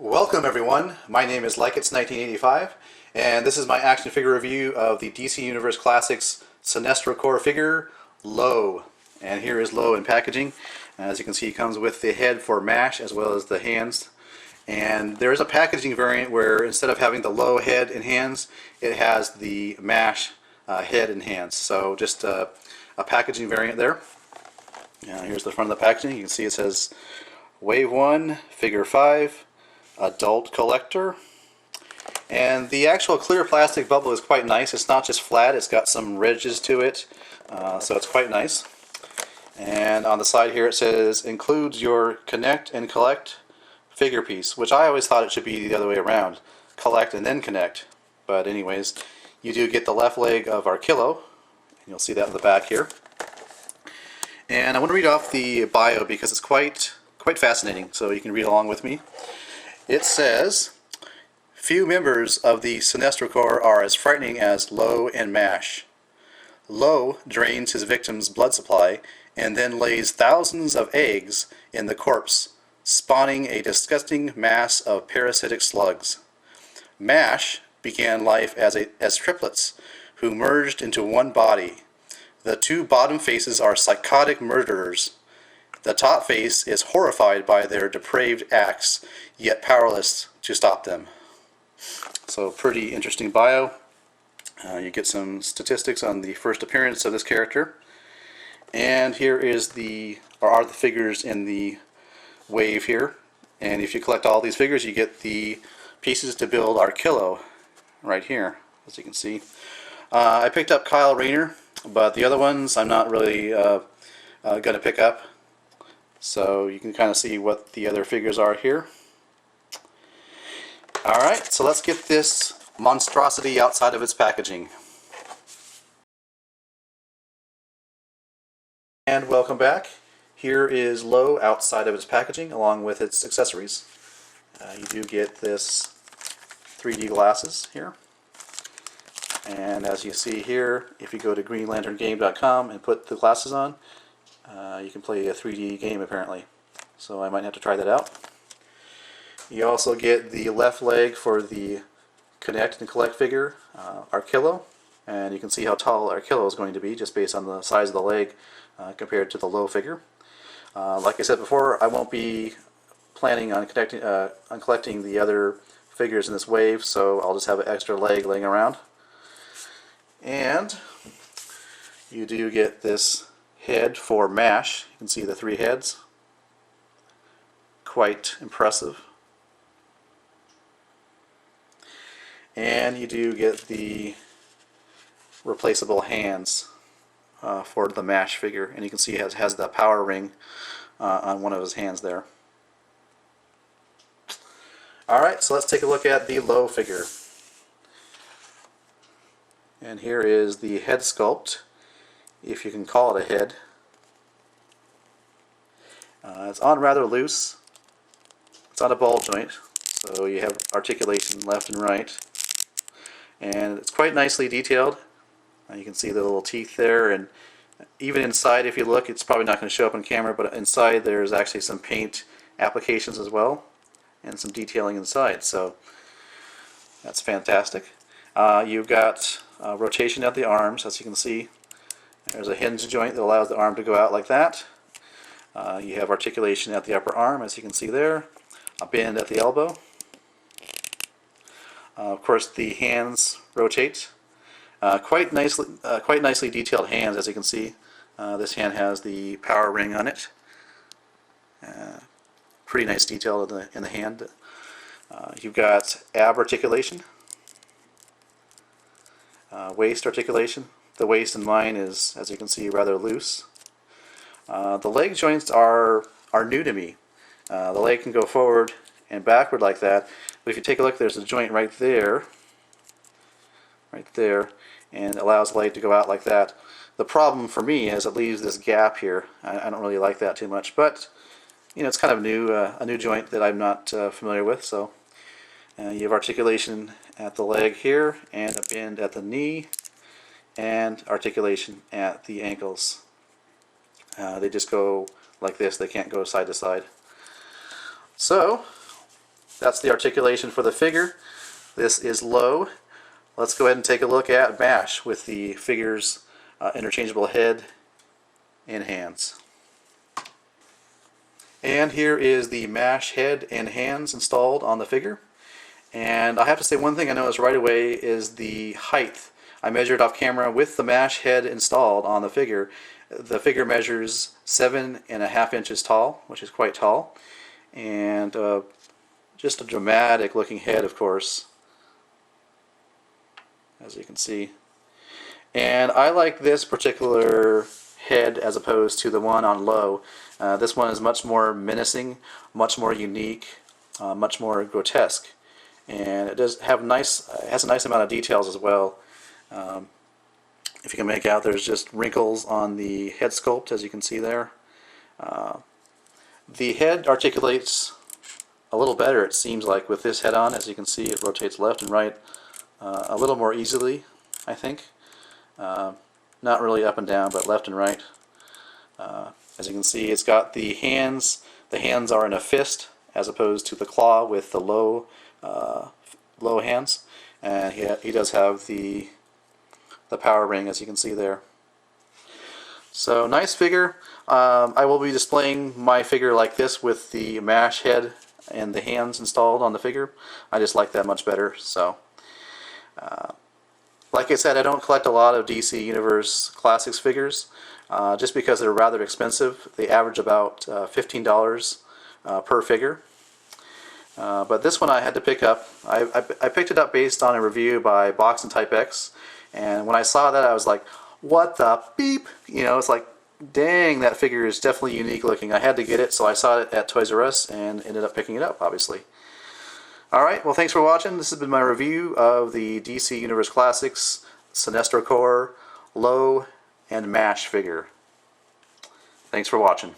Welcome everyone, my name is LikeIt's1985 and this is my action figure review of the DC Universe Classics Sinestro Corps figure, Low. And here is Low in packaging. As you can see, it comes with the head for MASH as well as the hands. And there is a packaging variant where instead of having the Low head and hands, it has the MASH head and hands. So just a packaging variant there. Here's the front of the packaging. You can see it says Wave 1, Figure 5, Adult Collector. And the actual clear plastic bubble is quite nice. It's not just flat, it's got some ridges to it, so it's quite nice. And on the side here it says includes your connect and collect figure piece, which I always thought it should be the other way around, collect and then connect. But anyways, you do get the left leg of Archillo, and you'll see that in the back here. And I want to read off the bio because it's quite fascinating, so you can read along with me. It says, few members of the Sinestro Corps are as frightening as Low and MASH. Low drains his victim's blood supply and then lays thousands of eggs in the corpse, spawning a disgusting mass of parasitic slugs. MASH began life as triplets who merged into one body. The two bottom faces are psychotic murderers. The top face is horrified by their depraved acts, yet powerless to stop them. So pretty interesting bio. You get some statistics on the first appearance of this character. And here are the figures in the wave here. And if you collect all these figures, you get the pieces to build Archillo right here, as you can see. I picked up Kyle Rayner, but the other ones I'm not really going to pick up. So you can kind of see what the other figures are here. Alright, so let's get this monstrosity outside of its packaging. And welcome back. Here is Low outside of its packaging along with its accessories. You do get this 3D glasses here. And as you see here, if you go to greenlanterngame.com and put the glasses on, you can play a 3D game apparently. So I might have to try that out. You also get the left leg for the connect and collect figure, Archillo. And you can see how tall Archillo is going to be just based on the size of the leg compared to the Low figure. Like I said before, I won't be planning on collecting the other figures in this wave, so I'll just have an extra leg laying around. And you do get this head for MASH. You can see the 3 heads. Quite impressive. And you do get the replaceable hands for the MASH figure. And you can see it has the power ring on one of his hands there. Alright, so let's take a look at the Low figure. And here is the head sculpt, if you can call it a head. It's on rather loose. It's on a ball joint, so you have articulation left and right. And it's quite nicely detailed. You can see the little teeth there, and even inside, if you look, it's probably not going to show up on camera, but inside there's actually some paint applications as well, and some detailing inside, so that's fantastic. You've got rotation at the arms, as you can see. There's a hinge joint that allows the arm to go out like that. You have articulation at the upper arm, as you can see there. A bend at the elbow. Of course, the hands rotate. Quite nicely detailed hands, as you can see. This hand has the power ring on it. Pretty nice detail in the hand. You've got ab articulation. Waist articulation. The waist in mine is, as you can see, rather loose. The leg joints are new to me. The leg can go forward and backward like that, but if you take a look, there's a joint right there, and allows the leg to go out like that. The problem for me is it leaves this gap here. I don't really like that too much, but you know, it's kind of new, a new joint that I'm not familiar with. So you have articulation at the leg here, and a bend at the knee, and articulation at the ankles. They just go like this, they can't go side to side. So that's the articulation for the figure. This is low. Let's go ahead and take a look at MASH with the figure's interchangeable head and hands. And here is the MASH head and hands installed on the figure. And I have to say, one thing I noticed right away is the height. I measured off camera with the MASH head installed on the figure. The figure measures 7.5 inches tall, which is quite tall. And just a dramatic looking head, of course, as you can see. And I like this particular head as opposed to the one on low. This one is much more menacing, much more unique, much more grotesque, and it does have has a nice amount of details as well. If you can make out, there's just wrinkles on the head sculpt, as you can see there. The head articulates a little better, it seems like, with this head on. As you can see, it rotates left and right a little more easily, I think. Not really up and down, but left and right. As you can see, it's got the hands. The hands are in a fist, as opposed to the claw with the low hands. And he does have the power ring, as you can see there. So nice figure. I will be displaying my figure like this with the MASH head and the hands installed on the figure. I just like that much better. So, like I said, I don't collect a lot of DC Universe Classics figures, just because they're rather expensive. They average about $15 per figure. But this one I had to pick up. I picked it up based on a review by Box and Type X, and when I saw that, I was like, what the beep? You know, it's like, dang, that figure is definitely unique looking. I had to get it, so I saw it at Toys R Us and ended up picking it up, obviously. Alright, well, thanks for watching. This has been my review of the DC Universe Classics Sinestro Corps Low and MASH figure. Thanks for watching.